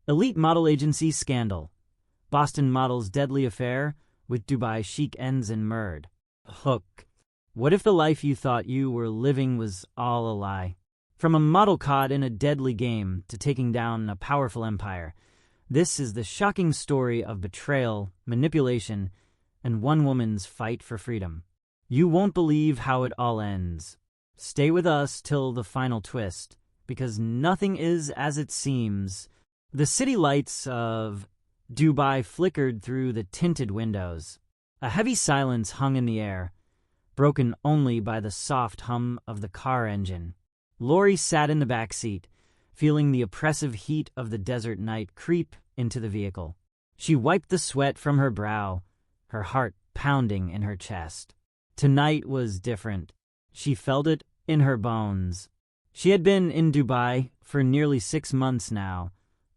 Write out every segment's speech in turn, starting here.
Elite model agency scandal. Boston model's deadly affair with Dubai Sheikh ends in Murde. Hook. What if the life you thought you were living was all a lie? From a model caught in a deadly game to taking down a powerful empire, this is the shocking story of betrayal, manipulation, and one woman's fight for freedom. You won't believe how it all ends. Stay with us till the final twist, because nothing is as it seems. The city lights of Dubai flickered through the tinted windows. A heavy silence hung in the air, broken only by the soft hum of the car engine. Lori sat in the back seat, feeling the oppressive heat of the desert night creep into the vehicle. She wiped the sweat from her brow, her heart pounding in her chest. Tonight was different. She felt it in her bones. She had been in Dubai for nearly 6 months now,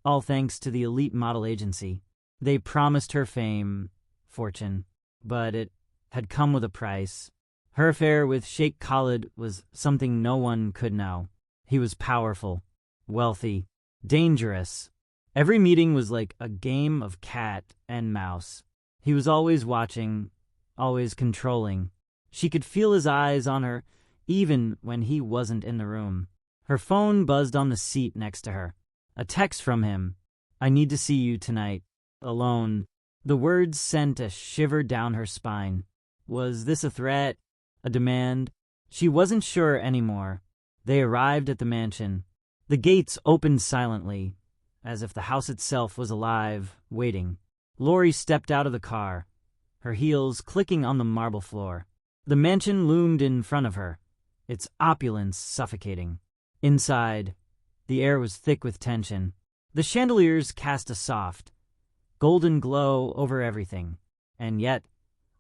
all thanks to the elite model agency. They promised her fame, fortune, but it had come with a price. Her affair with Sheikh Khalid was something no one could know. He was powerful, wealthy, dangerous. Every meeting was like a game of cat and mouse. He was always watching, always controlling. She could feel his eyes on her, even when he wasn't in the room. Her phone buzzed on the seat next to her. A text from him. "I need to see you tonight. Alone." The words sent a shiver down her spine. Was this a threat? A demand? She wasn't sure anymore. They arrived at the mansion. The gates opened silently, as if the house itself was alive, waiting. Lori stepped out of the car, her heels clicking on the marble floor. The mansion loomed in front of her, its opulence suffocating. Inside, the air was thick with tension. The chandeliers cast a soft, golden glow over everything, and yet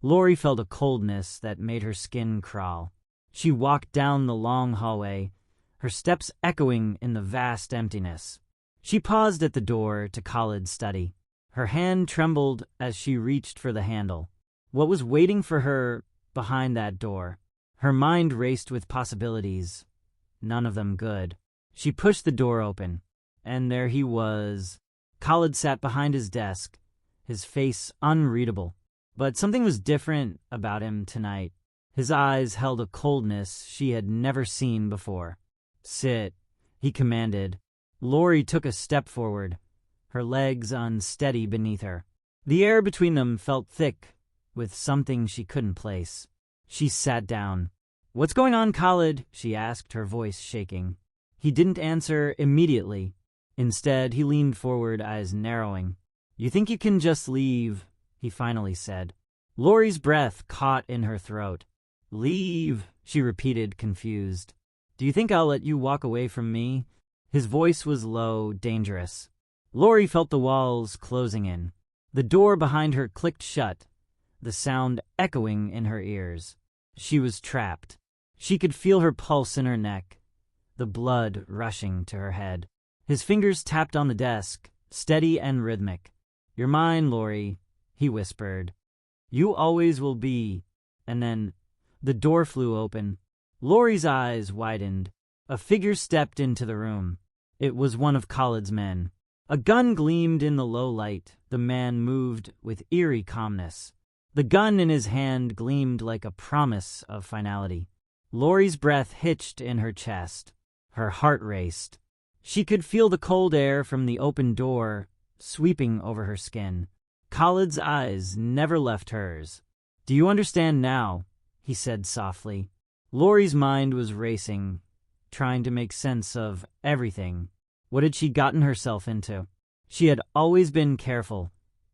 Lori felt a coldness that made her skin crawl. She walked down the long hallway, her steps echoing in the vast emptiness. She paused at the door to Khalid's study. Her hand trembled as she reached for the handle. What was waiting for her behind that door? Her mind raced with possibilities, none of them good. She pushed the door open, and there he was. Khalid sat behind his desk, his face unreadable. But something was different about him tonight. His eyes held a coldness she had never seen before. "Sit," he commanded. Lori took a step forward, her legs unsteady beneath her. The air between them felt thick with something she couldn't place. She sat down. "What's going on, Khalid?" she asked, her voice shaking. He didn't answer immediately. Instead, he leaned forward, eyes narrowing. "You think you can just leave?" he finally said. Lori's breath caught in her throat. "Leave," she repeated, confused. "Do you think I'll let you walk away from me?" His voice was low, dangerous. Lori felt the walls closing in. The door behind her clicked shut, the sound echoing in her ears. She was trapped. She could feel her pulse in her neck, the blood rushing to her head. His fingers tapped on the desk, steady and rhythmic. "You're mine, Lori," he whispered. "You always will be." And then the door flew open. Lori's eyes widened. A figure stepped into the room. It was one of Khalid's men. A gun gleamed in the low light. The man moved with eerie calmness. The gun in his hand gleamed like a promise of finality. Lori's breath hitched in her chest. Her heart raced. She could feel the cold air from the open door sweeping over her skin. Khalid's eyes never left hers. "Do you understand now?" he said softly. Lori's mind was racing, trying to make sense of everything. What had she gotten herself into? She had always been careful,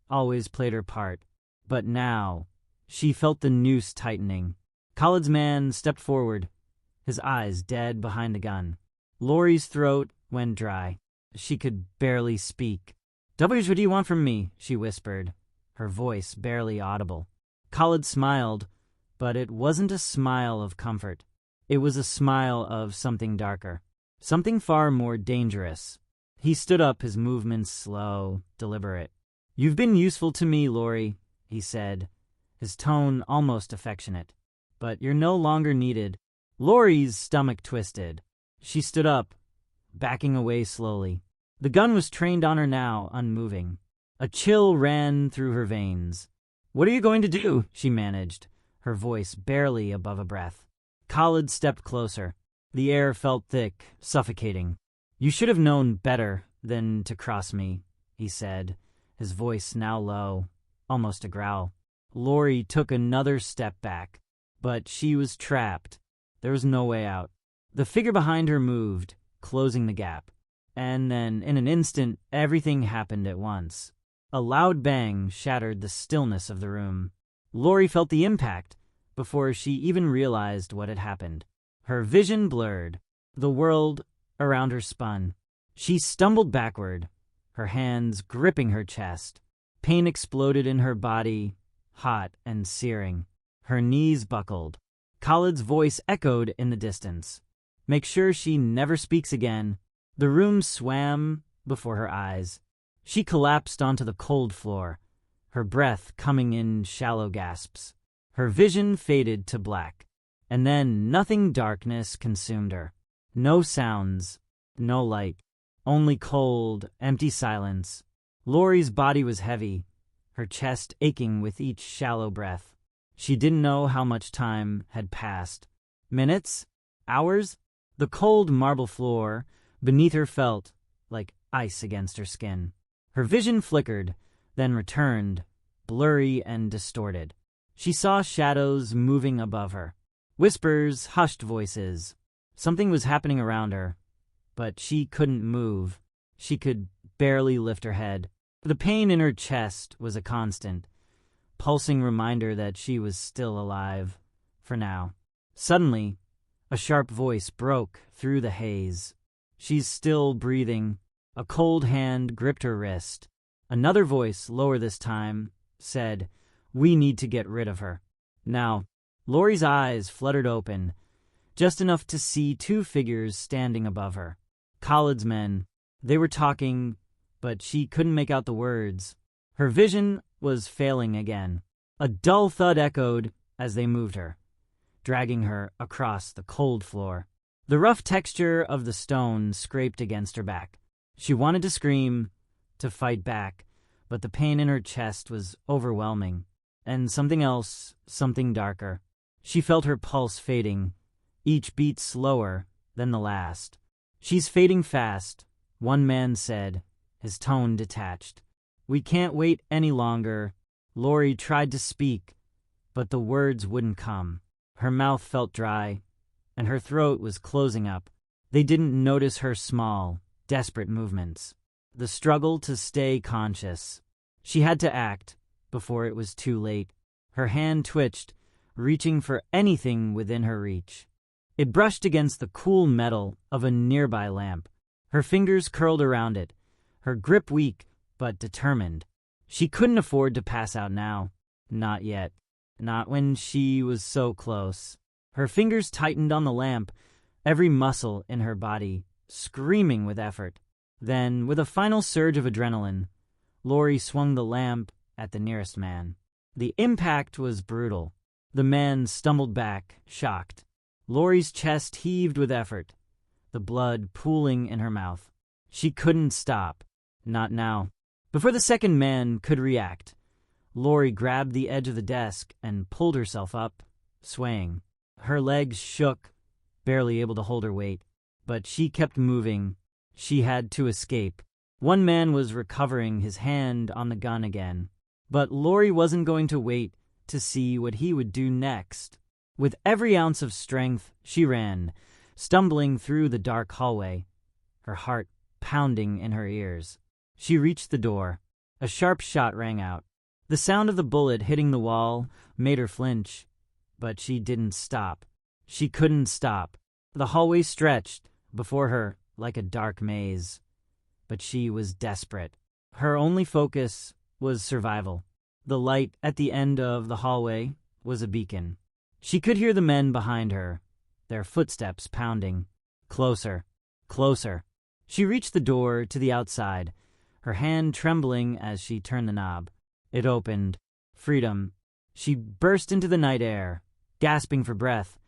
always played her part. But now, she felt the noose tightening. Khalid's man stepped forward, his eyes dead behind the gun. Lori's throat went dry. She could barely speak. "What do you want from me?" she whispered, her voice barely audible. Khalid smiled, but it wasn't a smile of comfort. It was a smile of something darker, something far more dangerous. He stood up, his movements slow, deliberate. "You've been useful to me, Lori," he said, his tone almost affectionate. "But you're no longer needed." Lori's stomach twisted. She stood up, backing away slowly. The gun was trained on her now, unmoving. A chill ran through her veins. "What are you going to do?" she managed, her voice barely above a breath. Khalid stepped closer. The air felt thick, suffocating. "You should have known better than to cross me," he said, his voice now low, almost a growl. Lori took another step back, but she was trapped. There was no way out. The figure behind her moved, closing the gap. And then, in an instant, everything happened at once. A loud bang shattered the stillness of the room. Lori felt the impact before she even realized what had happened. Her vision blurred. The world around her spun. She stumbled backward, her hands gripping her chest. Pain exploded in her body, hot and searing. Her knees buckled. Khalid's voice echoed in the distance. "Make sure she never speaks again." The room swam before her eyes. She collapsed onto the cold floor, her breath coming in shallow gasps. Her vision faded to black, and then nothing darkness consumed her. No sounds, no light, only cold, empty silence. Lori's body was heavy, her chest aching with each shallow breath. She didn't know how much time had passed. Minutes? Hours? The cold marble floor beneath her felt like ice against her skin. Her vision flickered, then returned, blurry and distorted. She saw shadows moving above her. Whispers, hushed voices. Something was happening around her, but she couldn't move. She could barely lift her head. The pain in her chest was a constant, pulsing reminder that she was still alive, for now. Suddenly, a sharp voice broke through the haze. "She's still breathing." A cold hand gripped her wrist. Another voice, lower this time, said, "We need to get rid of her." Now, Lori's eyes fluttered open, just enough to see two figures standing above her. Khalid's men. They were talking, but she couldn't make out the words. Her vision was failing again. A dull thud echoed as they moved her, dragging her across the cold floor. The rough texture of the stone scraped against her back. She wanted to scream, to fight back, but the pain in her chest was overwhelming. And something else, something darker. She felt her pulse fading, each beat slower than the last. "She's fading fast," one man said, his tone detached. "We can't wait any longer." Lori tried to speak, but the words wouldn't come. Her mouth felt dry, and her throat was closing up. They didn't notice her small, desperate movements. The struggle to stay conscious. She had to act before it was too late. Her hand twitched, reaching for anything within her reach. It brushed against the cool metal of a nearby lamp. Her fingers curled around it, her grip weak but determined. She couldn't afford to pass out now. Not yet. Not when she was so close. Her fingers tightened on the lamp, every muscle in her body screaming with effort. Then, with a final surge of adrenaline, Lori swung the lamp at the nearest man. The impact was brutal. The man stumbled back, shocked. Lori's chest heaved with effort, the blood pooling in her mouth. She couldn't stop. Not now. Before the second man could react, Lori grabbed the edge of the desk and pulled herself up, swaying. Her legs shook, barely able to hold her weight. But she kept moving. She had to escape. One man was recovering, his hand on the gun again. But Lori wasn't going to wait to see what he would do next. With every ounce of strength, she ran, stumbling through the dark hallway, her heart pounding in her ears. She reached the door. A sharp shot rang out. The sound of the bullet hitting the wall made her flinch, but she didn't stop. She couldn't stop. The hallway stretched before her like a dark maze, but she was desperate. Her only focus was survival. The light at the end of the hallway was a beacon. She could hear the men behind her, their footsteps pounding. Closer, closer. She reached the door to the outside, her hand trembling as she turned the knob. It opened. Freedom. She burst into the night air, gasping for breath,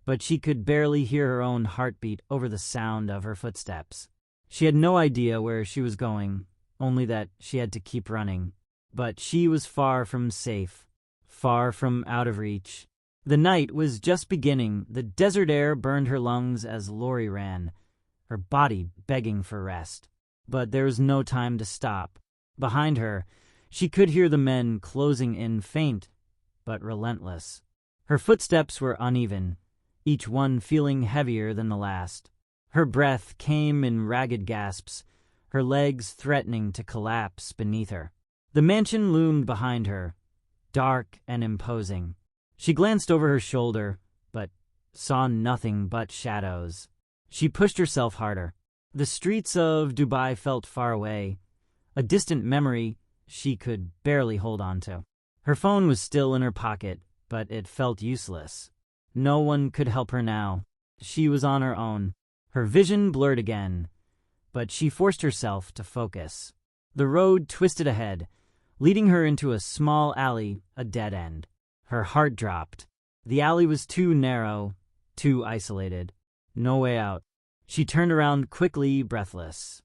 but she could barely hear her own heartbeat over the sound of her footsteps. She had no idea where she was going, only that she had to keep running. But she was far from safe, far from out of reach. The night was just beginning. The desert air burned her lungs as Lori ran, her body begging for rest. But there was no time to stop. Behind her, she could hear the men closing in, faint but relentless. Her footsteps were uneven, each one feeling heavier than the last. Her breath came in ragged gasps, her legs threatening to collapse beneath her. The mansion loomed behind her, dark and imposing. She glanced over her shoulder, but saw nothing but shadows. She pushed herself harder. The streets of Dubai felt far away, a distant memory she could barely hold on to. Her phone was still in her pocket, but it felt useless. No one could help her now. She was on her own. Her vision blurred again, but she forced herself to focus. The road twisted ahead, leading her into a small alley, a dead end. Her heart dropped. The alley was too narrow, too isolated. No way out. She turned around quickly, breathless.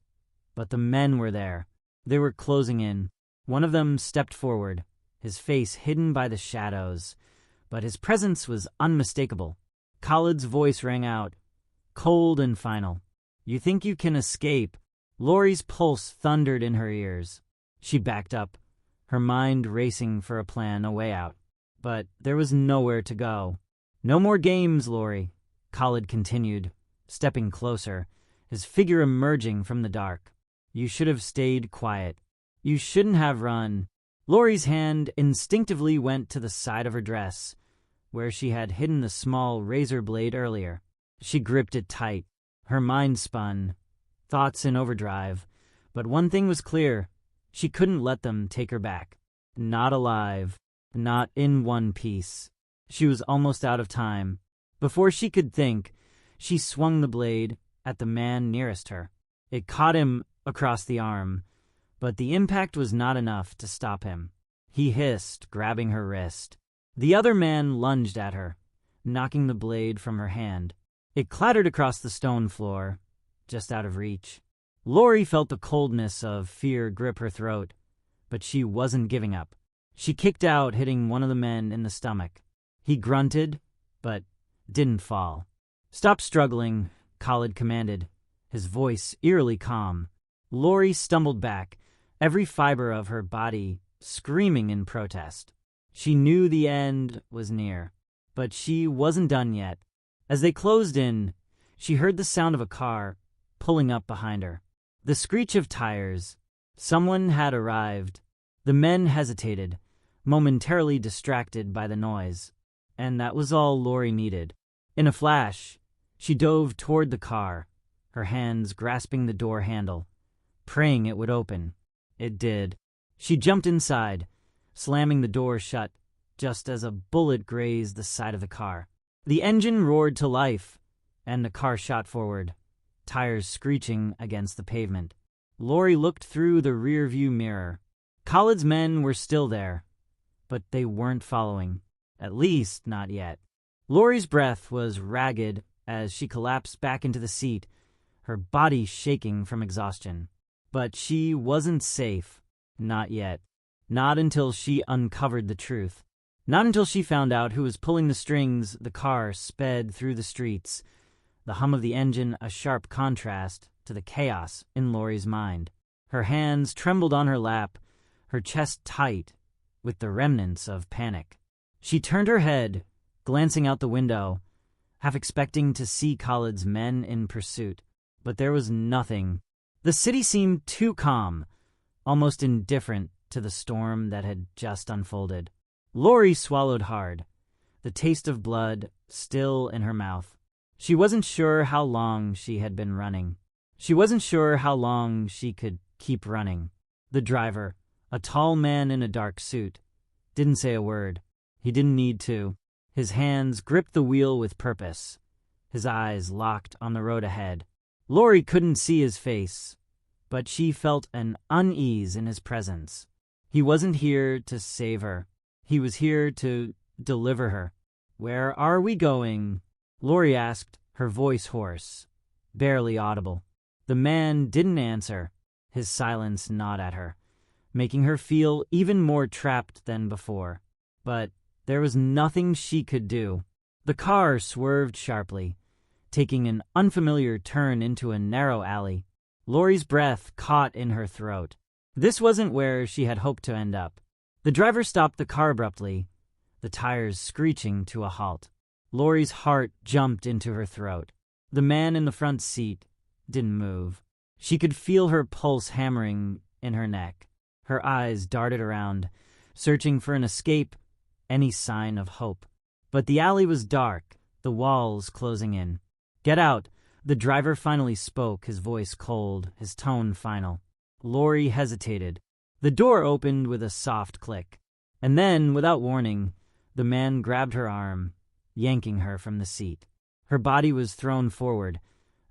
But the men were there. They were closing in. One of them stepped forward, his face hidden by the shadows, but his presence was unmistakable. Khalid's voice rang out, cold and final. "You think you can escape?" Lori's pulse thundered in her ears. She backed up, her mind racing for a plan, a way out. But there was nowhere to go. "No more games, Lori," Khalid continued, stepping closer, his figure emerging from the dark. "You should have stayed quiet. You shouldn't have run." Lori's hand instinctively went to the side of her dress, where she had hidden the small razor blade earlier. She gripped it tight. Her mind spun, thoughts in overdrive. But one thing was clear. She couldn't let them take her back. Not alive. Not in one piece. She was almost out of time. Before she could think, she swung the blade at the man nearest her. It caught him across the arm, but the impact was not enough to stop him. He hissed, grabbing her wrist. The other man lunged at her, knocking the blade from her hand. It clattered across the stone floor, just out of reach. Lori felt the coldness of fear grip her throat, but she wasn't giving up. She kicked out, hitting one of the men in the stomach. He grunted, but didn't fall. "Stop struggling," Khalid commanded, his voice eerily calm. Lori stumbled back, every fiber of her body screaming in protest. She knew the end was near, but she wasn't done yet. As they closed in, she heard the sound of a car pulling up behind her. The screech of tires. Someone had arrived. The men hesitated, momentarily distracted by the noise. And that was all Lori needed. In a flash, she dove toward the car, her hands grasping the door handle, praying it would open. It did. She jumped inside, slamming the door shut just as a bullet grazed the side of the car. The engine roared to life, and the car shot forward, tires screeching against the pavement. Lori looked through the rearview mirror. Khalid's men were still there, but they weren't following. At least, not yet. Lori's breath was ragged as she collapsed back into the seat, her body shaking from exhaustion. But she wasn't safe. Not yet. Not until she uncovered the truth. Not until she found out who was pulling the strings. The car sped through the streets, the hum of the engine a sharp contrast to the chaos in Lori's mind. Her hands trembled on her lap, her chest tight with the remnants of panic. She turned her head, glancing out the window, half expecting to see Khalid's men in pursuit. But there was nothing. The city seemed too calm, almost indifferent to the storm that had just unfolded. Lori swallowed hard, the taste of blood still in her mouth. She wasn't sure how long she had been running. She wasn't sure how long she could keep running. The driver, a tall man in a dark suit, didn't say a word. He didn't need to. His hands gripped the wheel with purpose, his eyes locked on the road ahead. Lori couldn't see his face, but she felt an unease in his presence. He wasn't here to save her. He was here to deliver her. "Where are we going?" Lori asked, her voice hoarse, barely audible. The man didn't answer, his silence gnawed at her, making her feel even more trapped than before. But there was nothing she could do. The car swerved sharply, taking an unfamiliar turn into a narrow alley. Lori's breath caught in her throat. This wasn't where she had hoped to end up. The driver stopped the car abruptly, the tires screeching to a halt. Lori's heart jumped into her throat. The man in the front seat didn't move. She could feel her pulse hammering in her neck. Her eyes darted around, searching for an escape, any sign of hope. But the alley was dark, the walls closing in. "Get out!" The driver finally spoke, his voice cold, his tone final. Lori hesitated. The door opened with a soft click. And then, without warning, the man grabbed her arm, yanking her from the seat. Her body was thrown forward,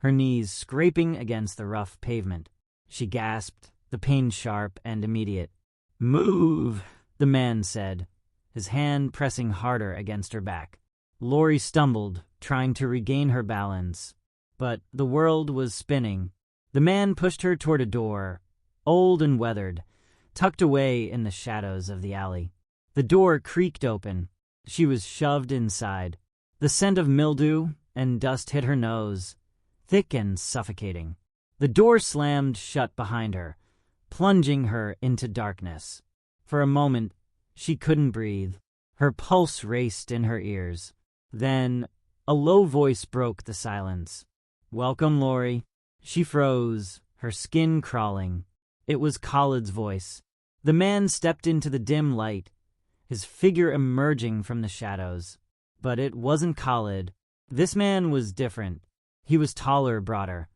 her knees scraping against the rough pavement. She gasped, the pain sharp and immediate. "Move," the man said, his hand pressing harder against her back. Lori stumbled, trying to regain her balance. But the world was spinning. The man pushed her toward a door, old and weathered, tucked away in the shadows of the alley. The door creaked open. She was shoved inside. The scent of mildew and dust hit her nose, thick and suffocating. The door slammed shut behind her, plunging her into darkness. For a moment, she couldn't breathe. Her pulse raced in her ears. Then, a low voice broke the silence. "Welcome, Lori." She froze, her skin crawling. It was Khalid's voice. The man stepped into the dim light, his figure emerging from the shadows. But it wasn't Khalid. This man was different. He was taller, broader,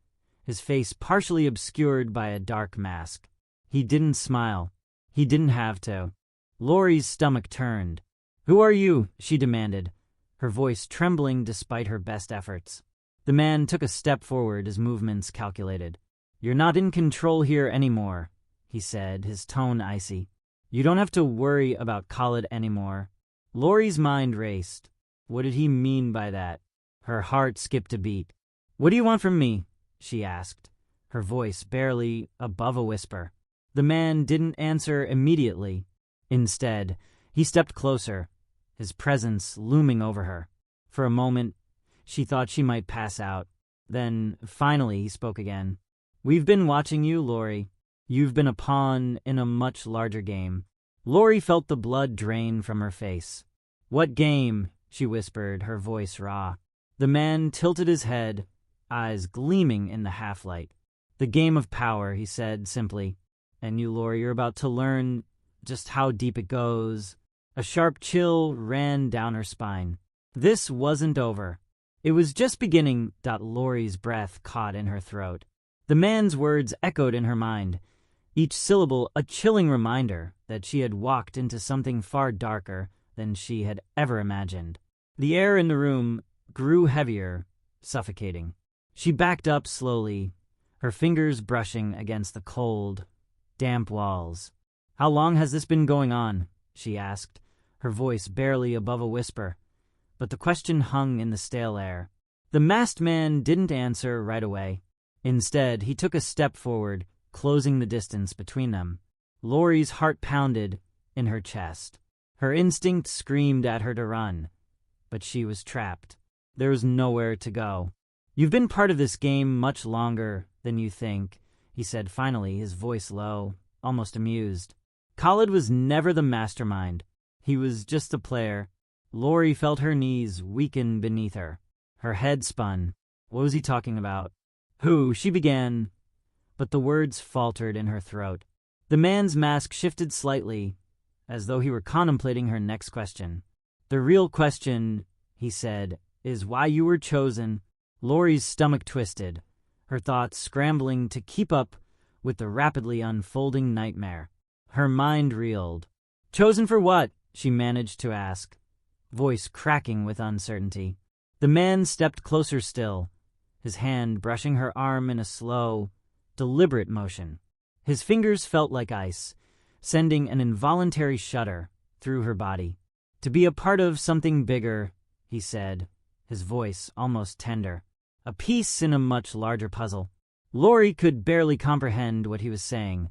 his face partially obscured by a dark mask. He didn't smile. He didn't have to. Lori's stomach turned. "Who are you?" she demanded, her voice trembling despite her best efforts. The man took a step forward, his movements calculated. "You're not in control here anymore," he said, his tone icy. "You don't have to worry about Khalid anymore." Lori's mind raced. What did he mean by that? Her heart skipped a beat. "What do you want from me?" she asked, her voice barely above a whisper. The man didn't answer immediately. Instead, he stepped closer, his presence looming over her. For a moment, she thought she might pass out. Then, finally, he spoke again. "We've been watching you, Lori. You've been a pawn in a much larger game." Lori felt the blood drain from her face. "What game?" she whispered, her voice raw. The man tilted his head, eyes gleaming in the half-light. "The game of power," he said simply. "And you, Lori, you're about to learn just how deep it goes." A sharp chill ran down her spine. This wasn't over. It was just beginning. Lori's breath caught in her throat. The man's words echoed in her mind, each syllable a chilling reminder that she had walked into something far darker than she had ever imagined. The air in the room grew heavier, suffocating. She backed up slowly, her fingers brushing against the cold, damp walls. "How long has this been going on?" she asked, her voice barely above a whisper. But the question hung in the stale air. The masked man didn't answer right away. Instead, he took a step forward, closing the distance between them. Lori's heart pounded in her chest. Her instinct screamed at her to run, but she was trapped. There was nowhere to go. "You've been part of this game much longer than you think," he said finally, his voice low, almost amused. Khalid was never the mastermind. He was just a player. Lori felt her knees weaken beneath her. Her head spun. What was he talking about? "Who?" she began, but the words faltered in her throat. The man's mask shifted slightly, as though he were contemplating her next question. "The real question," he said, "is why you were chosen." Lori's stomach twisted, her thoughts scrambling to keep up with the rapidly unfolding nightmare. Her mind reeled. "Chosen for what?" she managed to ask, voice cracking with uncertainty. The man stepped closer still, his hand brushing her arm in a slow, deliberate motion. His fingers felt like ice, sending an involuntary shudder through her body. "To be a part of something bigger," he said, his voice almost tender. "A piece in a much larger puzzle." Lori could barely comprehend what he was saying,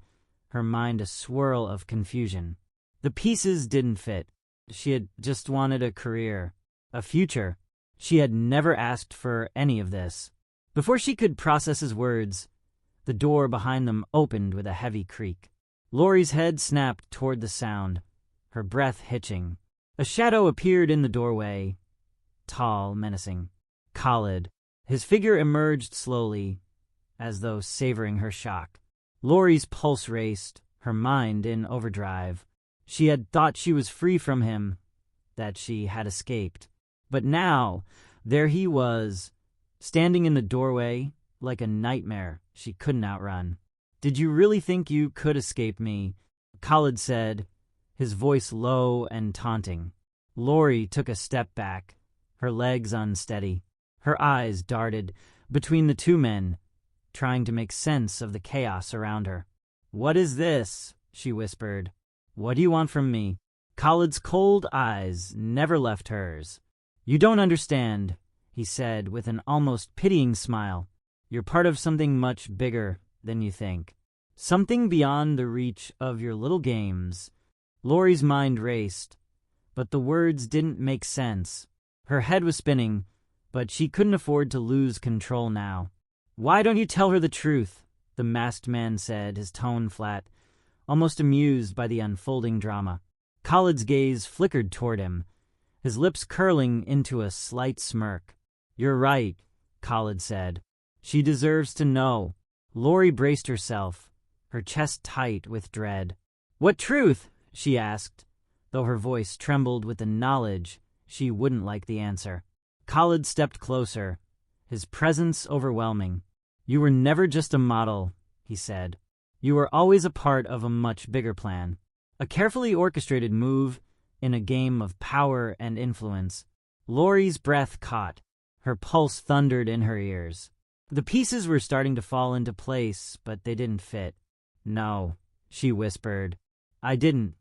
her mind a swirl of confusion. The pieces didn't fit. She had just wanted a career, a future. She had never asked for any of this. Before she could process his words, the door behind them opened with a heavy creak. Lori's head snapped toward the sound, her breath hitching. A shadow appeared in the doorway, tall, menacing. Khalid. His figure emerged slowly, as though savoring her shock. Lori's pulse raced, her mind in overdrive. She had thought she was free from him, that she had escaped. But now, there he was, standing in the doorway like a nightmare she couldn't outrun. "Did you really think you could escape me?" Khalid said, his voice low and taunting. Lori took a step back, her legs unsteady. Her eyes darted between the two men, trying to make sense of the chaos around her. "What is this?" she whispered. "What do you want from me?" Khalid's cold eyes never left hers. "You don't understand," he said with an almost pitying smile. "You're part of something much bigger than you think. Something beyond the reach of your little games." Lori's mind raced, but the words didn't make sense. Her head was spinning, but she couldn't afford to lose control now. "Why don't you tell her the truth?" the masked man said, his tone flat, almost amused by the unfolding drama. Khalid's gaze flickered toward him, his lips curling into a slight smirk. "You're right," Khalid said. "She deserves to know." Lori braced herself, her chest tight with dread. "What truth?" she asked, though her voice trembled with the knowledge she wouldn't like the answer. Khalid stepped closer, his presence overwhelming. "You were never just a model," he said. "You were always a part of a much bigger plan. A carefully orchestrated move in a game of power and influence." Lori's breath caught. Her pulse thundered in her ears. The pieces were starting to fall into place, but they didn't fit. "No," she whispered. "I didn't.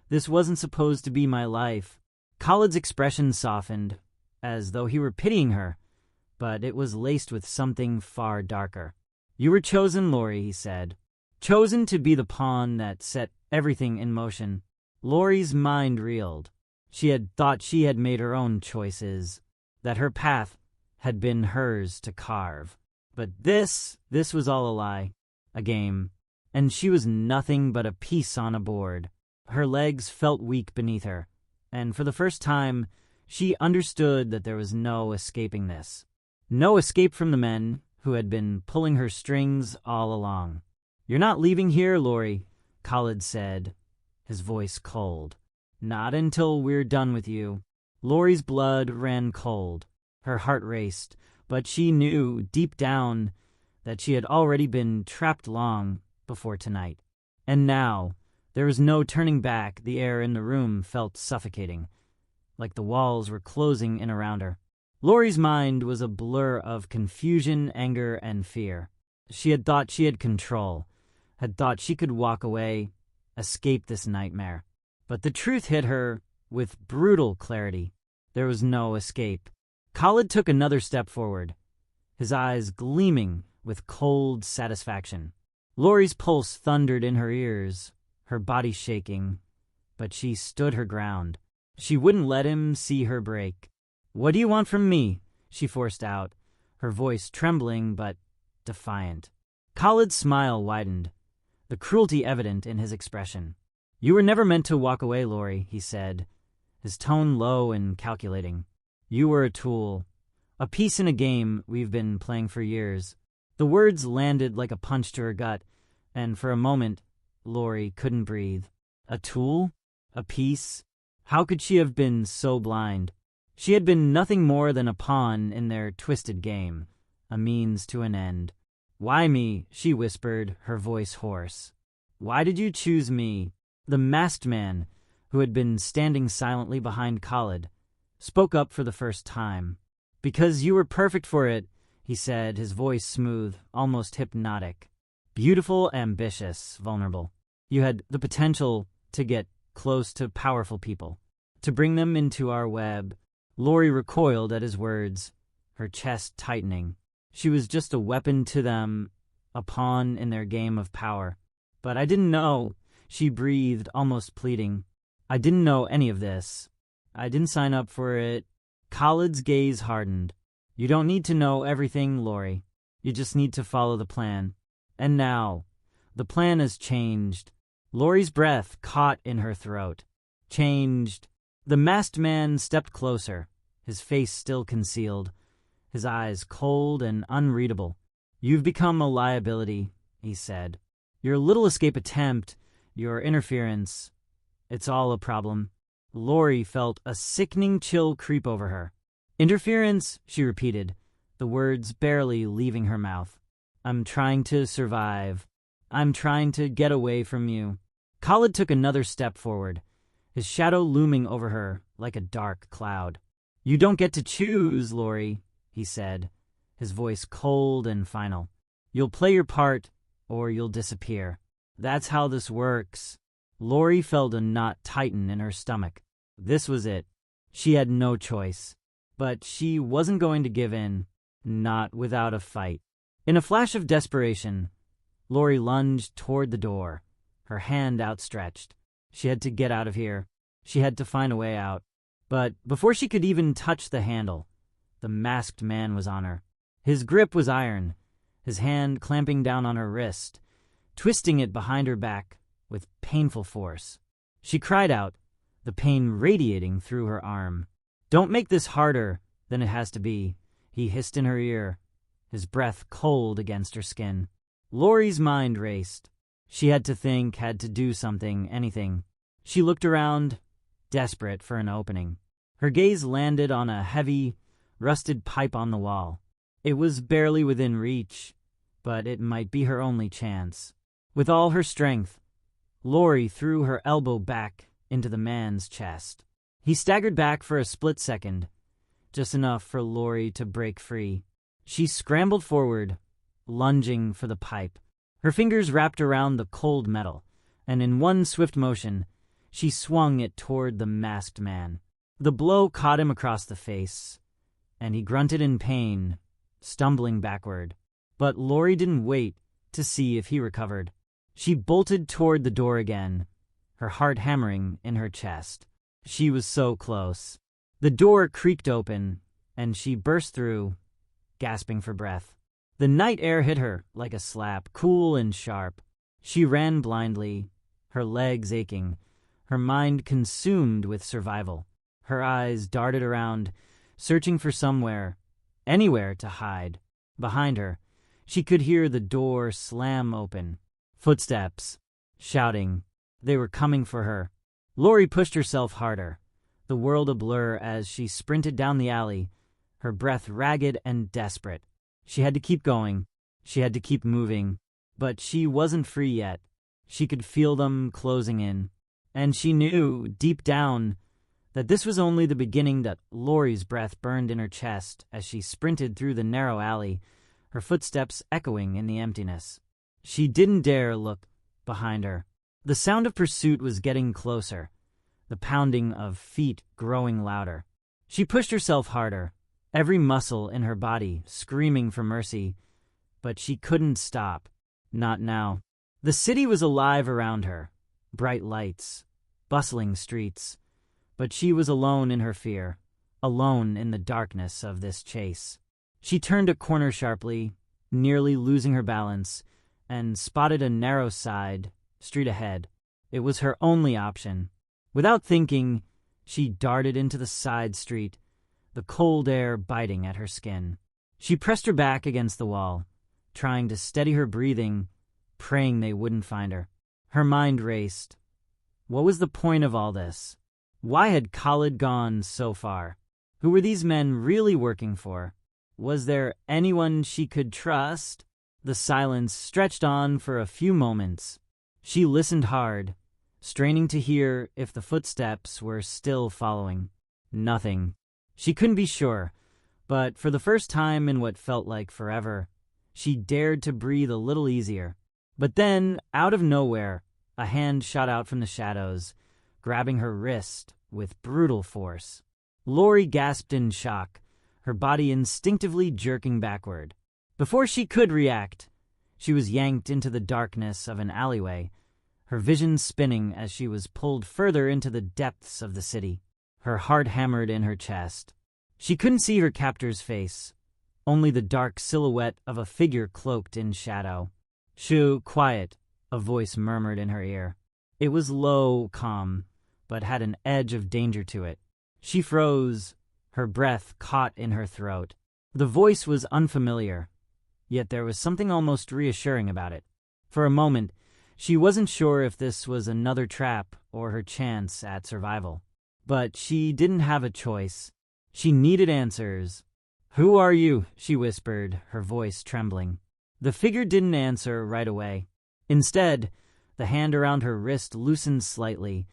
This wasn't supposed to be my life." Khalid's expression softened, as though he were pitying her, but it was laced with something far darker. "You were chosen, Lori," he said. "Chosen to be the pawn that set everything in motion." Lori's mind reeled. She had thought she had made her own choices, that her path had been hers to carve. But this was all a lie, a game, and she was nothing but a piece on a board. Her legs felt weak beneath her, and for the first time, she understood that there was no escaping this. No escape from the men who had been pulling her strings all along. "You're not leaving here, Lori," Khalid said, his voice cold. "Not until we're done with you." Lori's blood ran cold. Her heart raced, but she knew deep down that she had already been trapped long before tonight. And now, there was no turning back. The air in the room felt suffocating, like the walls were closing in around her. Lori's mind was a blur of confusion, anger, and fear. She had thought she had control, had thought she could walk away, escape this nightmare. But the truth hit her with brutal clarity. There was no escape. Khalid took another step forward, his eyes gleaming with cold satisfaction. Lori's pulse thundered in her ears, her body shaking, but she stood her ground. She wouldn't let him see her break. "What do you want from me?" she forced out, her voice trembling but defiant. Khalid's smile widened, the cruelty evident in his expression. "You were never meant to walk away, Lori," he said, his tone low and calculating. "You were a tool, a piece in a game we've been playing for years." The words landed like a punch to her gut, and for a moment, Lori couldn't breathe. A tool? A piece? How could she have been so blind? She had been nothing more than a pawn in their twisted game, a means to an end. "Why me?" she whispered, her voice hoarse. "Why did you choose me?" The masked man, who had been standing silently behind Khalid, spoke up for the first time. "Because you were perfect for it," he said, his voice smooth, almost hypnotic. "Beautiful, ambitious, vulnerable. You had the potential to get close to powerful people, to bring them into our web." Lori recoiled at his words, her chest tightening. She was just a weapon to them, a pawn in their game of power. But I didn't know, she breathed, almost pleading. I didn't know any of this. I didn't sign up for it. Khalid's gaze hardened. You don't need to know everything, Lori. You just need to follow the plan. And now, the plan has changed. Lori's breath caught in her throat. Changed. The masked man stepped closer, his face still concealed, his eyes cold and unreadable. You've become a liability, he said. Your little escape attempt, your interference, it's all a problem. Lori felt a sickening chill creep over her. Interference, she repeated, the words barely leaving her mouth. I'm trying to survive. I'm trying to get away from you. Khalid took another step forward, his shadow looming over her like a dark cloud. You don't get to choose, Lori, he said, his voice cold and final. You'll play your part, or you'll disappear. That's how this works. Lori felt a knot tighten in her stomach. This was it. She had no choice. But she wasn't going to give in, not without a fight. In a flash of desperation, Lori lunged toward the door, her hand outstretched. She had to get out of here. She had to find a way out. But before she could even touch the handle, the masked man was on her. His grip was iron, his hand clamping down on her wrist, twisting it behind her back with painful force. She cried out, the pain radiating through her arm. Don't make this harder than it has to be, he hissed in her ear, his breath cold against her skin. Lori's mind raced. She had to think, had to do something, anything. She looked around, desperate for an opening. Her gaze landed on a heavy, rusted pipe on the wall. It was barely within reach, but it might be her only chance. With all her strength, Lori threw her elbow back into the man's chest. He staggered back for a split second, just enough for Lori to break free. She scrambled forward, lunging for the pipe. Her fingers wrapped around the cold metal, and in one swift motion, she swung it toward the masked man. The blow caught him across the face, and he grunted in pain, stumbling backward. But Lori didn't wait to see if he recovered. She bolted toward the door again, her heart hammering in her chest. She was so close. The door creaked open, and she burst through, gasping for breath. The night air hit her like a slap, cool and sharp. She ran blindly, her legs aching, her mind consumed with survival. Her eyes darted around, searching for somewhere, anywhere to hide. Behind her, she could hear the door slam open. Footsteps, shouting. They were coming for her. Lori pushed herself harder, the world a blur as she sprinted down the alley, her breath ragged and desperate. She had to keep going. She had to keep moving. But she wasn't free yet. She could feel them closing in. And she knew, deep down, that this was only the beginning. That Lori's breath burned in her chest as she sprinted through the narrow alley, her footsteps echoing in the emptiness. She didn't dare look behind her. The sound of pursuit was getting closer, the pounding of feet growing louder. She pushed herself harder, every muscle in her body screaming for mercy, but she couldn't stop. Not now. The city was alive around her, bright lights, bustling streets, but she was alone in her fear, alone in the darkness of this chase. She turned a corner sharply, nearly losing her balance, and spotted a narrow side street ahead. It was her only option. Without thinking, she darted into the side street, the cold air biting at her skin. She pressed her back against the wall, trying to steady her breathing, praying they wouldn't find her. Her mind raced. What was the point of all this? Why had Khalid gone so far? Who were these men really working for? Was there anyone she could trust? The silence stretched on for a few moments. She listened hard, straining to hear if the footsteps were still following. Nothing. She couldn't be sure, but for the first time in what felt like forever, she dared to breathe a little easier. But then, out of nowhere, a hand shot out from the shadows, grabbing her wrist with brutal force. Lori gasped in shock, her body instinctively jerking backward. Before she could react, She was yanked into the darkness of an alleyway, her vision spinning as she was pulled further into the depths of the city. Her heart hammered in her chest. She couldn't see her captor's face, only the dark silhouette of a figure cloaked in shadow. "Shoo, quiet," a voice murmured in her ear. It was low, calm, but had an edge of danger to it. She froze, her breath caught in her throat. The voice was unfamiliar, yet there was something almost reassuring about it. For a moment, she wasn't sure if this was another trap or her chance at survival. But she didn't have a choice. She needed answers. "Who are you?" she whispered, her voice trembling. The figure didn't answer right away. Instead, the hand around her wrist loosened slightly,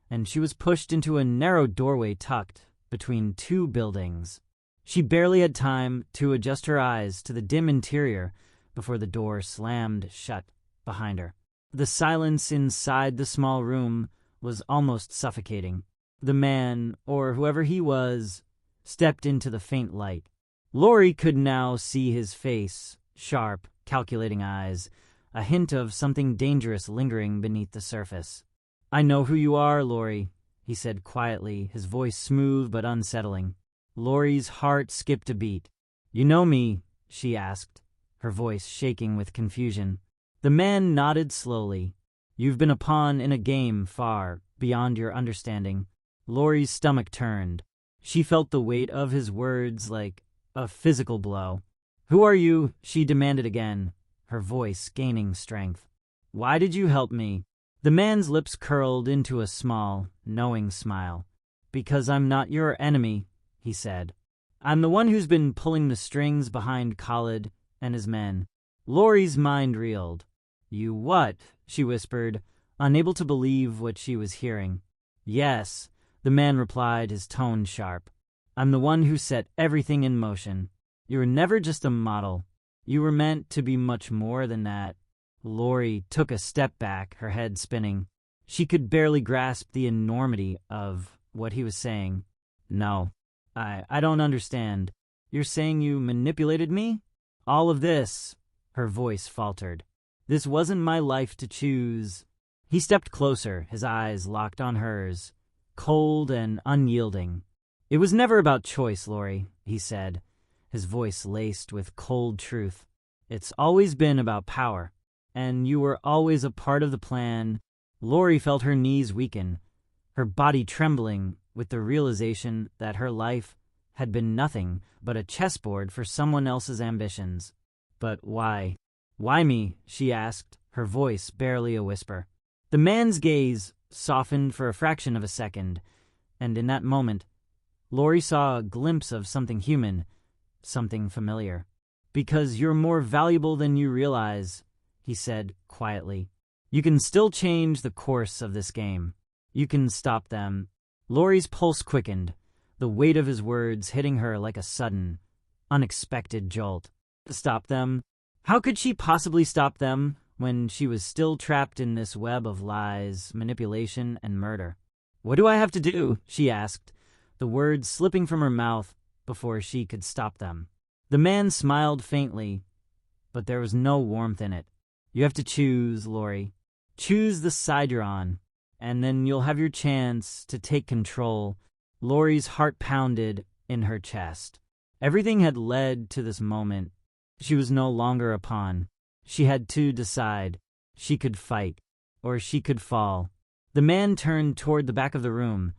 and she was pushed into a narrow doorway tucked between two buildings. She barely had time to adjust her eyes to the dim interior before the door slammed shut behind her. The silence inside the small room was almost suffocating. The man, or whoever he was, stepped into the faint light. Lori could now see his face, sharp, calculating eyes, a hint of something dangerous lingering beneath the surface. "I know who you are, Lori," he said quietly, his voice smooth but unsettling. Lori's heart skipped a beat. "You know me?" she asked, her voice shaking with confusion. The man nodded slowly. "You've been a pawn in a game far beyond your understanding." Lori's stomach turned. She felt the weight of his words like a physical blow. "Who are you?" she demanded again, her voice gaining strength. "Why did you help me?" The man's lips curled into a small, knowing smile. "Because I'm not your enemy," he said. "I'm the one who's been pulling the strings behind Khalid and his men." Lori's mind reeled. "You what?" she whispered, unable to believe what she was hearing. "Yes," the man replied, his tone sharp. "I'm the one who set everything in motion. You were never just a model. You were meant to be much more than that." Lori took a step back, her head spinning. She could barely grasp the enormity of what he was saying. "No, I don't understand. You're saying you manipulated me? All of this?" Her voice faltered. "This wasn't my life to choose." He stepped closer, his eyes locked on hers, cold and unyielding. "It was never about choice, Lori," he said, his voice laced with cold truth. "It's always been about power, and you were always a part of the plan." Lori felt her knees weaken, her body trembling with the realization that her life had been nothing but a chessboard for someone else's ambitions. "But why? Why me?" she asked, her voice barely a whisper. The man's gaze softened for a fraction of a second, and in that moment, Lori saw a glimpse of something human, something familiar. "Because you're more valuable than you realize," he said quietly. "You can still change the course of this game. You can stop them." Lori's pulse quickened, the weight of his words hitting her like a sudden, unexpected jolt. Stop them? How could she possibly stop them when she was still trapped in this web of lies, manipulation, and murder? "What do I have to do?" she asked, the words slipping from her mouth before she could stop them. The man smiled faintly, but there was no warmth in it. "You have to choose, Lori. Choose the side you're on, and then you'll have your chance to take control." Lori's heart pounded in her chest. Everything had led to this moment. She was no longer a pawn. She had to decide. She could fight, or she could fall. The man turned toward the back of the room,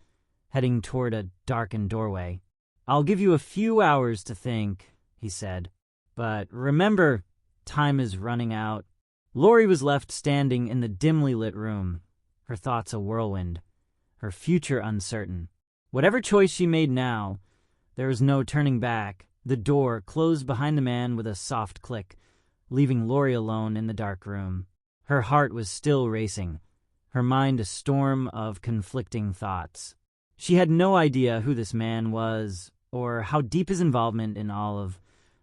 heading toward a darkened doorway. "I'll give you a few hours to think," he said. "But remember, time is running out." Lori was left standing in the dimly lit room, her thoughts a whirlwind, her future uncertain. Whatever choice she made now, there was no turning back. The door closed behind the man with a soft click, leaving Lori alone in the dark room. Her heart was still racing, her mind a storm of conflicting thoughts. She had no idea who this man was or how deep his involvement in all of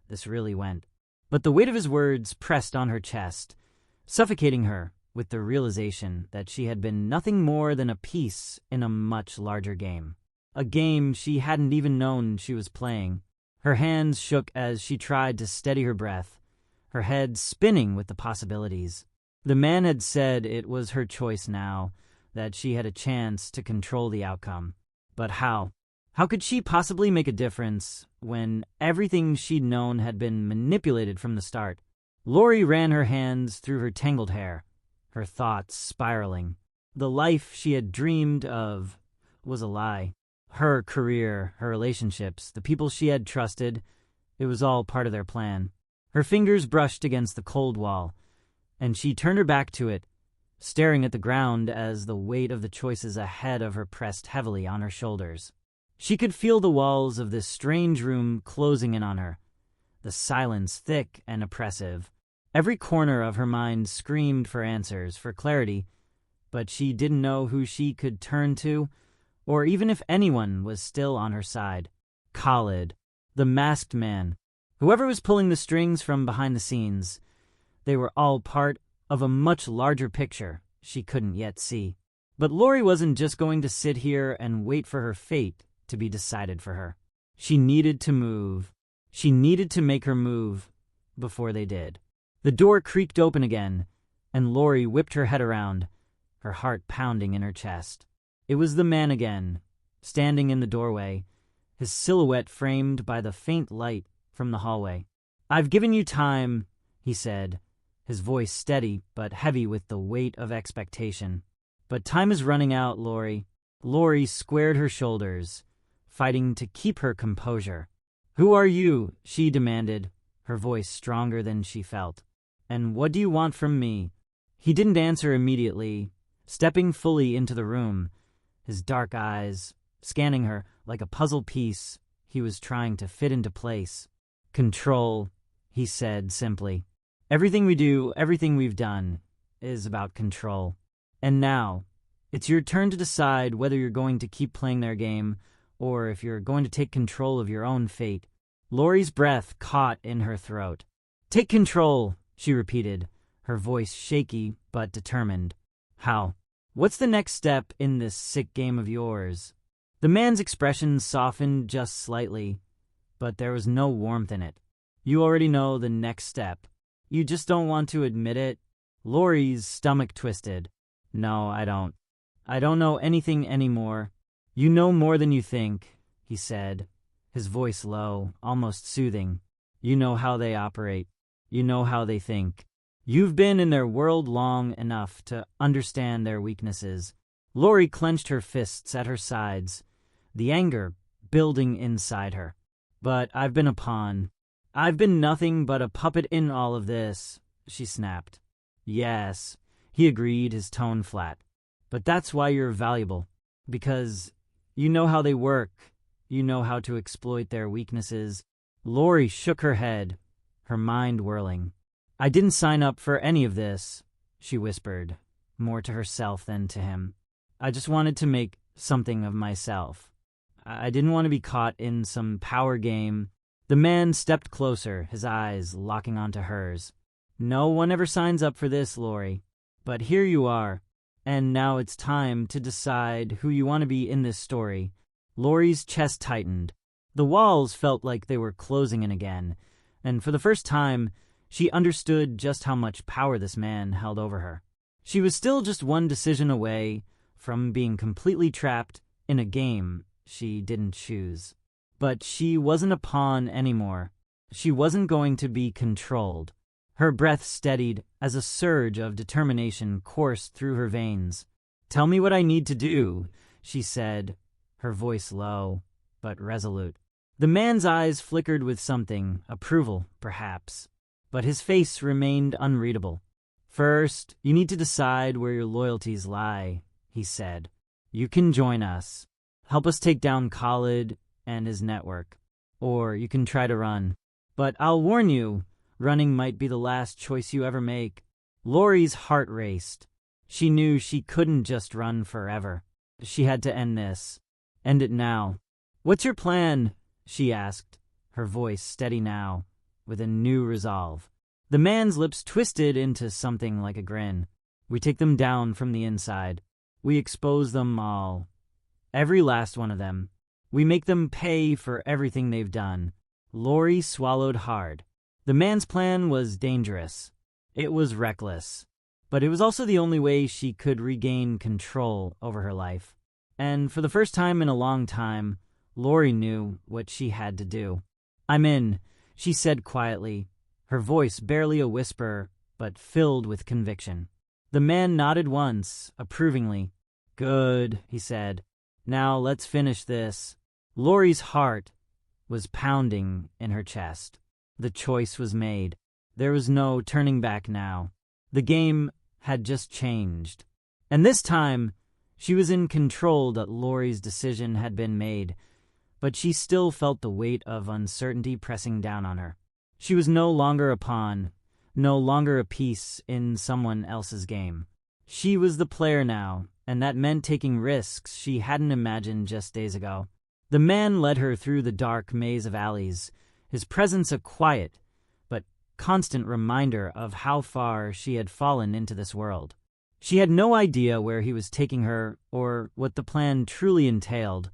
this really went. But the weight of his words pressed on her chest, suffocating her with the realization that she had been nothing more than a piece in a much larger game. A game she hadn't even known she was playing. Her hands shook as she tried to steady her breath, her head spinning with the possibilities. The man had said it was her choice now, that she had a chance to control the outcome. But how? How could she possibly make a difference when everything she'd known had been manipulated from the start? Lori ran her hands through her tangled hair, her thoughts spiraling. The life she had dreamed of was a lie. Her career, her relationships, the people she had trusted, it was all part of their plan. Her fingers brushed against the cold wall, and she turned her back to it, staring at the ground as the weight of the choices ahead of her pressed heavily on her shoulders. She could feel the walls of this strange room closing in on her, the silence thick and oppressive. Every corner of her mind screamed for answers, for clarity, but she didn't know who she could turn to, or even if anyone was still on her side. Khalid, the masked man, whoever was pulling the strings from behind the scenes, they were all part of a much larger picture she couldn't yet see. But Lori wasn't just going to sit here and wait for her fate to be decided for her. She needed to move. She needed to make her move before they did. The door creaked open again, and Lori whipped her head around, her heart pounding in her chest. It was the man again, standing in the doorway, his silhouette framed by the faint light from the hallway. "I've given you time," he said, his voice steady but heavy with the weight of expectation. "But time is running out, Lori." Lori squared her shoulders, fighting to keep her composure. "Who are you?" she demanded, her voice stronger than she felt. "And what do you want from me?" He didn't answer immediately, stepping fully into the room, his dark eyes scanning her like a puzzle piece he was trying to fit into place. "Control," he said simply. "Everything we do, everything we've done, is about control. And now, it's your turn to decide whether you're going to keep playing their game or if you're going to take control of your own fate." Lori's breath caught in her throat. "Take control," she repeated, her voice shaky but determined. "How? What's the next step in this sick game of yours?" The man's expression softened just slightly, but there was no warmth in it. "You already know the next step. You just don't want to admit it." Lori's stomach twisted. "No, I don't. I don't know anything anymore." "You know more than you think," he said, his voice low, almost soothing. "You know how they operate. You know how they think. You've been in their world long enough to understand their weaknesses." Lori clenched her fists at her sides, the anger building inside her. "But I've been a pawn. I've been nothing but a puppet in all of this," she snapped. "Yes," he agreed, his tone flat. "But that's why you're valuable. Because you know how they work. You know how to exploit their weaknesses." Lori shook her head, her mind whirling. "I didn't sign up for any of this," she whispered, more to herself than to him. "I just wanted to make something of myself. I didn't want to be caught in some power game." The man stepped closer, his eyes locking onto hers. "No one ever signs up for this, Lori. But here you are, and now it's time to decide who you want to be in this story." Lori's chest tightened. The walls felt like they were closing in again, and for the first time, she understood just how much power this man held over her. She was still just one decision away from being completely trapped in a game she didn't choose. But she wasn't a pawn anymore. She wasn't going to be controlled. Her breath steadied as a surge of determination coursed through her veins. "Tell me what I need to do," she said, her voice low but resolute. The man's eyes flickered with something, approval, perhaps, but his face remained unreadable. "First, you need to decide where your loyalties lie," he said. "You can join us. Help us take down Khalid and his network. Or you can try to run. But I'll warn you, running might be the last choice you ever make." Lori's heart raced. She knew she couldn't just run forever. She had to end this. End it now. "What's your plan?" she asked, her voice steady now, with a new resolve. The man's lips twisted into something like a grin. "We take them down from the inside. We expose them all. Every last one of them. We make them pay for everything they've done." Lori swallowed hard. The man's plan was dangerous. It was reckless. But it was also the only way she could regain control over her life. And for the first time in a long time, Lori knew what she had to do. "I'm in," she said quietly, her voice barely a whisper, but filled with conviction. The man nodded once, approvingly. "Good," he said. "Now let's finish this." Lori's heart was pounding in her chest. The choice was made. There was no turning back now. The game had just changed. And this time, she was in control that Lori's decision had been made, but she still felt the weight of uncertainty pressing down on her. She was no longer a pawn, no longer a piece in someone else's game. She was the player now, and that meant taking risks she hadn't imagined just days ago. The man led her through the dark maze of alleys, his presence a quiet but constant reminder of how far she had fallen into this world. She had no idea where he was taking her or what the plan truly entailed,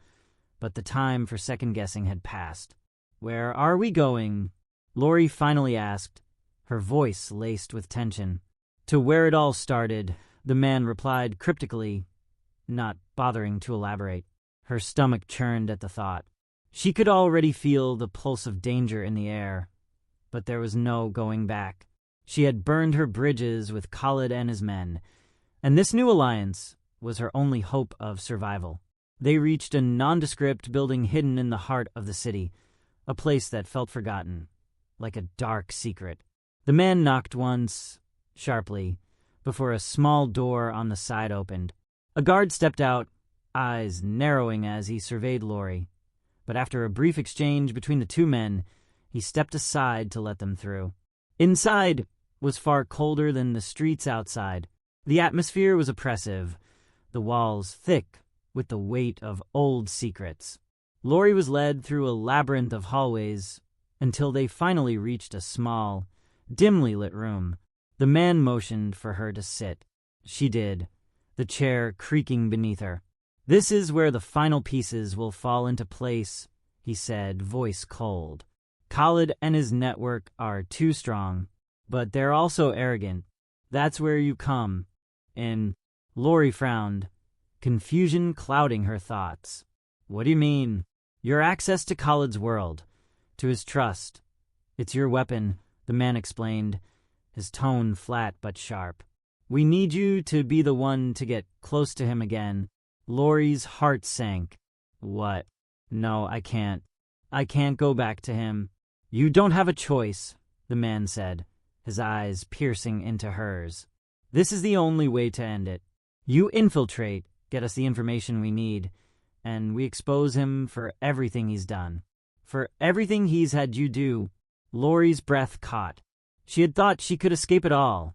but the time for second-guessing had passed. "Where are we going?" Lori finally asked, her voice laced with tension. "To where it all started," the man replied cryptically, not bothering to elaborate. Her stomach churned at the thought. She could already feel the pulse of danger in the air, but there was no going back. She had burned her bridges with Khalid and his men, and this new alliance was her only hope of survival. They reached a nondescript building hidden in the heart of the city, a place that felt forgotten, like a dark secret. The man knocked once, sharply, before a small door on the side opened. A guard stepped out, eyes narrowing as he surveyed Lori, but after a brief exchange between the two men, he stepped aside to let them through. Inside was far colder than the streets outside. The atmosphere was oppressive, the walls thick with the weight of old secrets. Lori was led through a labyrinth of hallways until they finally reached a small, dimly lit room. The man motioned for her to sit. She did, the chair creaking beneath her. "This is where the final pieces will fall into place," he said, voice cold. "Khalid and his network are too strong, but they're also arrogant. That's where you come in." Lori frowned, confusion clouding her thoughts. "What do you mean?" "Your access to Khalid's world, to his trust. It's your weapon," the man explained, his tone flat but sharp. "We need you to be the one to get close to him again." Lori's heart sank. "What? No, I can't. I can't go back to him." "You don't have a choice," the man said, his eyes piercing into hers. "This is the only way to end it. You infiltrate, get us the information we need, and we expose him for everything he's done. For everything he's had you do." Lori's breath caught. She had thought she could escape it all,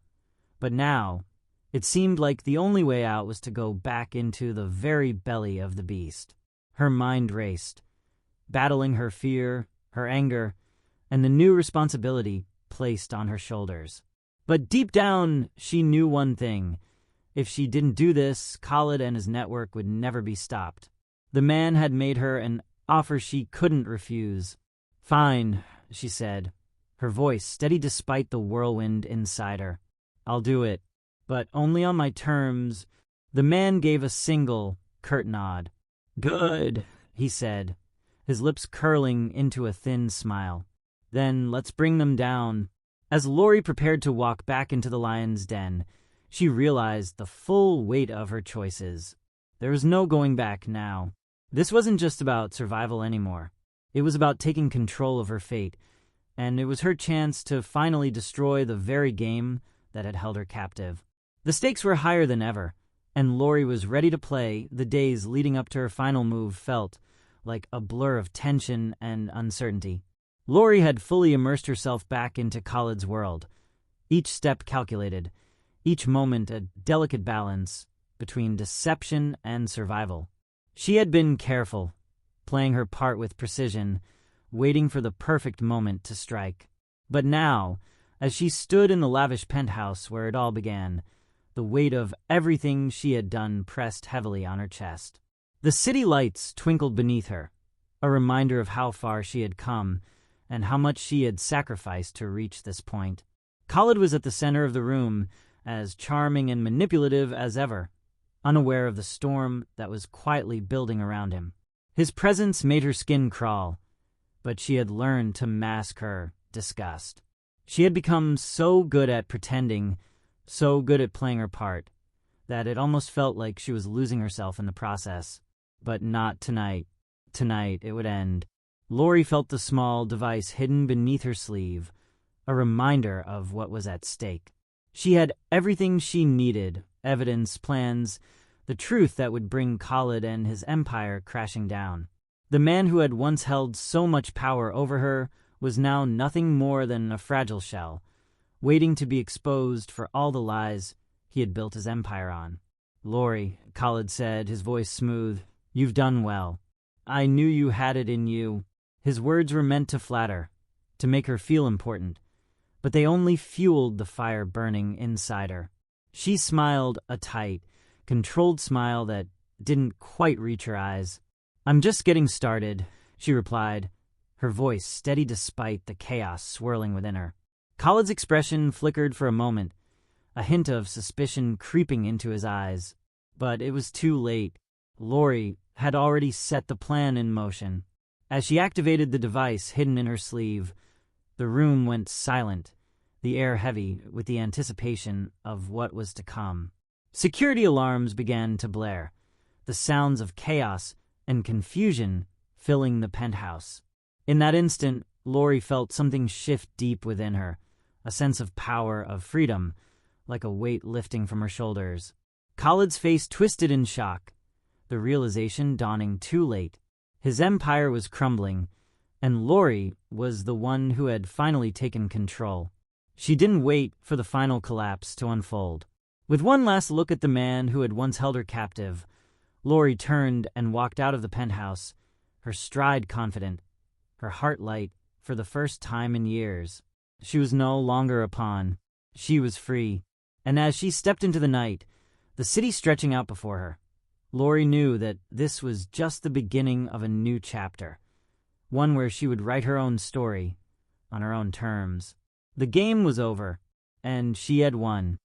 but now it seemed like the only way out was to go back into the very belly of the beast. Her mind raced, battling her fear, her anger, and the new responsibility placed on her shoulders. But deep down, she knew one thing. If she didn't do this, Khalid and his network would never be stopped. The man had made her an offer she couldn't refuse. "Fine," she said, her voice steady despite the whirlwind inside her. "I'll do it, but only on my terms." The man gave a single, curt nod. "Good," he said, his lips curling into a thin smile. "Then let's bring them down." As Lori prepared to walk back into the lion's den, she realized the full weight of her choices. There was no going back now. This wasn't just about survival anymore. It was about taking control of her fate, and it was her chance to finally destroy the very game that had held her captive. The stakes were higher than ever, and Lori was ready to play. The days leading up to her final move felt like a blur of tension and uncertainty. Lori had fully immersed herself back into Khalid's world, each step calculated, each moment a delicate balance between deception and survival. She had been careful, playing her part with precision, waiting for the perfect moment to strike. But now, as she stood in the lavish penthouse where it all began, the weight of everything she had done pressed heavily on her chest. The city lights twinkled beneath her, a reminder of how far she had come and how much she had sacrificed to reach this point. Khalid was at the center of the room, as charming and manipulative as ever, unaware of the storm that was quietly building around him. His presence made her skin crawl, but she had learned to mask her disgust. She had become so good at pretending, so good at playing her part, that it almost felt like she was losing herself in the process. But not tonight. Tonight it would end. Lori felt the small device hidden beneath her sleeve, a reminder of what was at stake. She had everything she needed, evidence, plans, the truth that would bring Khalid and his empire crashing down. The man who had once held so much power over her was now nothing more than a fragile shell, waiting to be exposed for all the lies he had built his empire on. "Lori," Khalid said, his voice smooth, "you've done well. I knew you had it in you." His words were meant to flatter, to make her feel important, but they only fueled the fire burning inside her. She smiled a tight, controlled smile that didn't quite reach her eyes. "I'm just getting started," she replied, her voice steady despite the chaos swirling within her. Khalid's expression flickered for a moment, a hint of suspicion creeping into his eyes. But it was too late. Lori had already set the plan in motion. As she activated the device hidden in her sleeve, the room went silent, the air heavy with the anticipation of what was to come. Security alarms began to blare, the sounds of chaos and confusion filling the penthouse. In that instant, Lori felt something shift deep within her, a sense of power, of freedom, like a weight lifting from her shoulders. Khalid's face twisted in shock, the realization dawning too late. His empire was crumbling, and Lori was the one who had finally taken control. She didn't wait for the final collapse to unfold. With one last look at the man who had once held her captive, Lori turned and walked out of the penthouse, her stride confident, her heart light for the first time in years. She was no longer a pawn. She was free. And as she stepped into the night, the city stretching out before her, Lori knew that this was just the beginning of a new chapter, one where she would write her own story, on her own terms. The game was over, and she had won.